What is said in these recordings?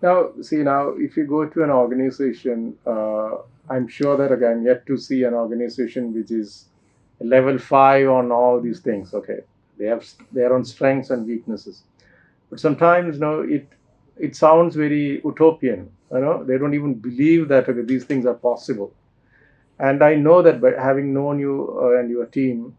Now, see, now if you go to an organization, I'm sure that again, yet to see an organization which is level 5 on all these things. Okay, they have their own strengths and weaknesses, but sometimes, it sounds very utopian. They don't even believe that, okay, these things are possible. And I know that by having known you and your team,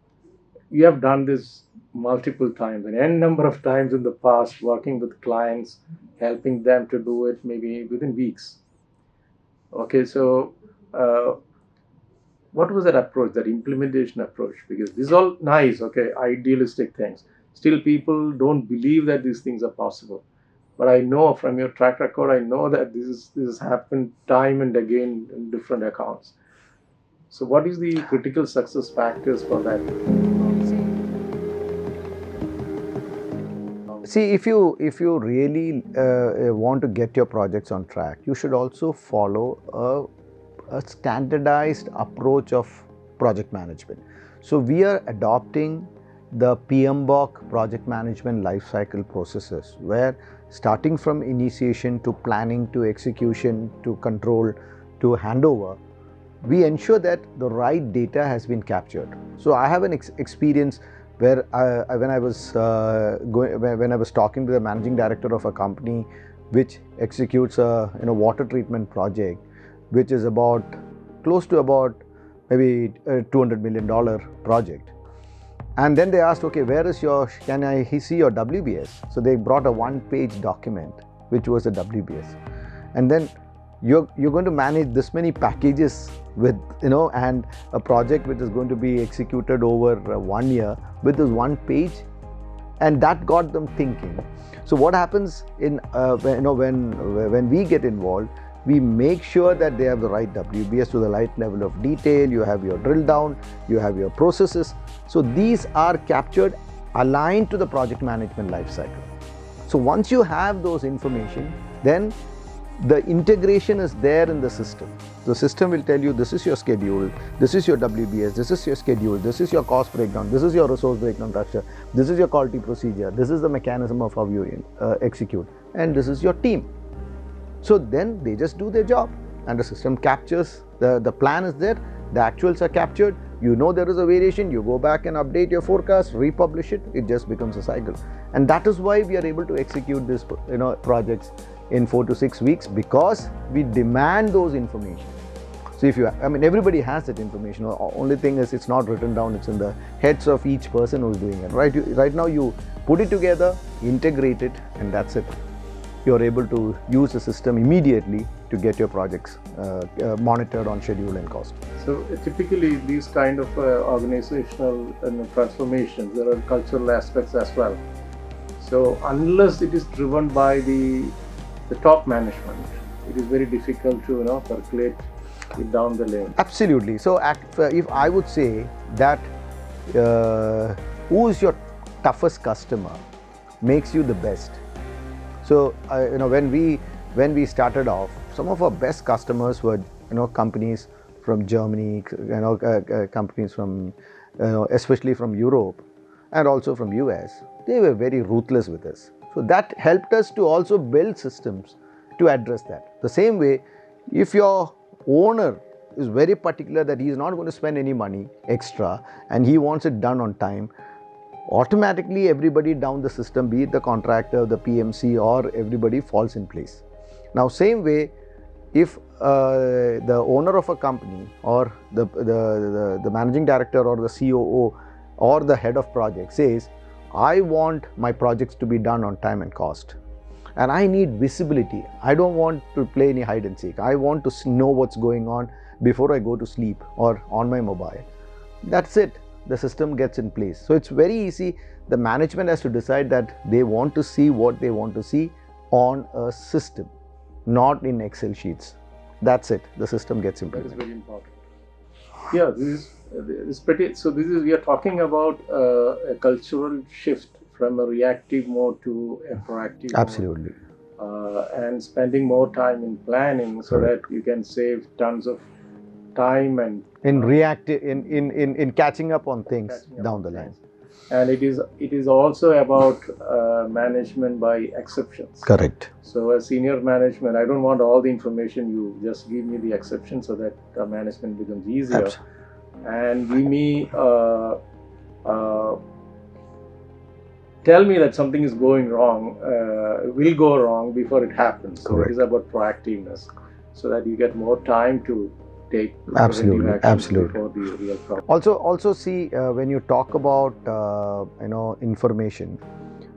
you have done this multiple times, an n number of times in the past, working with clients, helping them to do it maybe within weeks. Okay, so uh, what was that approach, that implementation approach? Because this is all nice, okay, idealistic things. Still, people don't believe that these things are possible. But I know from your track record, I know that this has happened time and again in different accounts. So, what is the critical success factors for that? See, if you really want to get your projects on track, you should also follow a standardized approach of project management. So we are adopting the PMBOK project management lifecycle processes, where starting from initiation to planning to execution to control to handover, we ensure that the right data has been captured. So I have an experience where when I was when I was talking to the managing director of a company which executes a water treatment project, which is about close to about maybe $200 million project. And then they asked, okay, where is your, can I see your WBS? So they brought a one-page document, which was a WBS. And then you're going to manage this many packages with, and a project which is going to be executed over 1 year with this one page. And that got them thinking. So what happens in, when we get involved, we make sure that they have the right WBS to the right level of detail. You have your drill down, you have your processes. So these are captured, aligned to the project management lifecycle. So once you have those information, then the integration is there in the system. The system will tell you, this is your schedule, this is your WBS, this is your schedule, this is your cost breakdown, this is your resource breakdown structure, this is your quality procedure, this is the mechanism of how you execute, and this is your team. So then they just do their job, and the system captures, the plan is there, the actuals are captured, there is a variation, you go back and update your forecast, republish it, it just becomes a cycle. And that is why we are able to execute these projects in 4 to 6 weeks, because we demand those information. So if you, everybody has that information. The only thing is it's not written down, it's in the heads of each person who's doing it. Right now you put it together, integrate it, and that's it. You're able to use the system immediately to get your projects monitored on schedule and cost. So typically these kind of organizational transformations, there are cultural aspects as well. So unless it is driven by the top management, it is very difficult to percolate it down the lane. Absolutely. So if I would say that who is your toughest customer makes you the best. So when we started off, some of our best customers were companies from Germany, companies from especially from Europe and also from US. They were very ruthless with us. So that helped us to also build systems to address that. The same way, if your owner is very particular that he is not going to spend any money extra and he wants it done on time, automatically everybody down the system, be it the contractor, the PMC, or everybody falls in place. Now same way, if the owner of a company or the managing director or the COO or the head of project says, I want my projects to be done on time and cost, and I need visibility. I don't want to play any hide and seek. I want to know what's going on before I go to sleep or on my mobile. That's it. The system gets in place. So it's very easy. The management has to decide that they want to see what they want to see on a system, not in Excel sheets. That's it. The system gets implemented. That is very important. Yeah, this is pretty. So we are talking about a cultural shift from a reactive mode to a proactive Absolutely. mode. And spending more time in planning so that you can save tons of time and in catching up on things down the line. and it is also about management by exceptions. Correct. So as senior management, I don't want all the information. You just give me the exception so that management becomes easier, and give me tell me that something is going wrong, will go wrong before it happens. So Correct. it is about proactiveness, so that you get more time to take Absolutely, preventive actions absolutely. before the real problem. Also see, when you talk about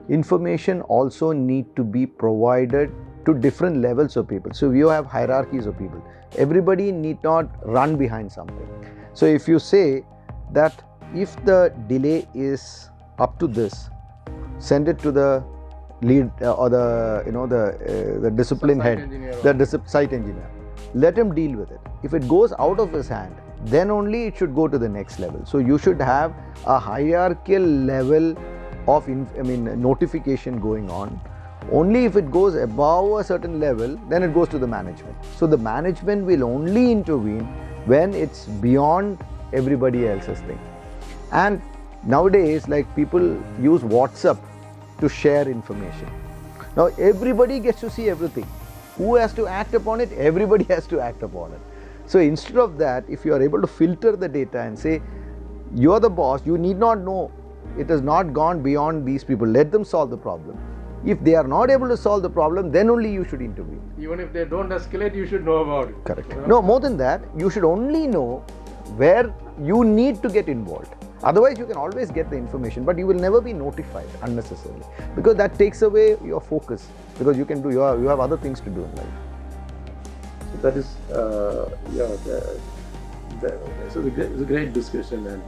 information also need to be provided to different levels of people. So you have hierarchies of people. Everybody need not run behind something. So if you say that if the delay is up to this, send it to the lead or the discipline head, the site engineer. Let him deal with it. If it goes out of his hand, then only it should go to the next level. So you should have a hierarchical level of notification going on. Only if it goes above a certain level, then it goes to the management. So the management will only intervene when it's beyond everybody else's thing. And nowadays, like, people use WhatsApp to share information. Now everybody gets to see everything. Who has to act upon it? Everybody has to act upon it. So instead of that, if you are able to filter the data and say, you are the boss, you need not know, it has not gone beyond these people, let them solve the problem. If they are not able to solve the problem, then only you should intervene. Even if they don't escalate, you should know about it. Correct. No, more than that, you should only know where you need to get involved. Otherwise, you can always get the information, but you will never be notified unnecessarily, because that takes away your focus, because you have other things to do in life. So that is so it's a great discussion, and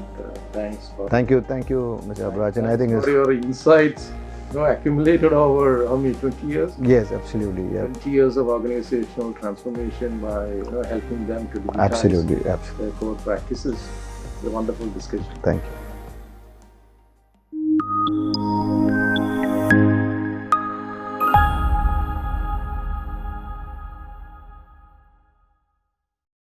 thanks for Thank you, Mr. Abraj. And I think for your insights. Accumulated over how many 20 years? Yes, absolutely. Yeah. 20 years of organizational transformation by helping them to digitize Absolutely. their core practices. It's a wonderful discussion. Thank you.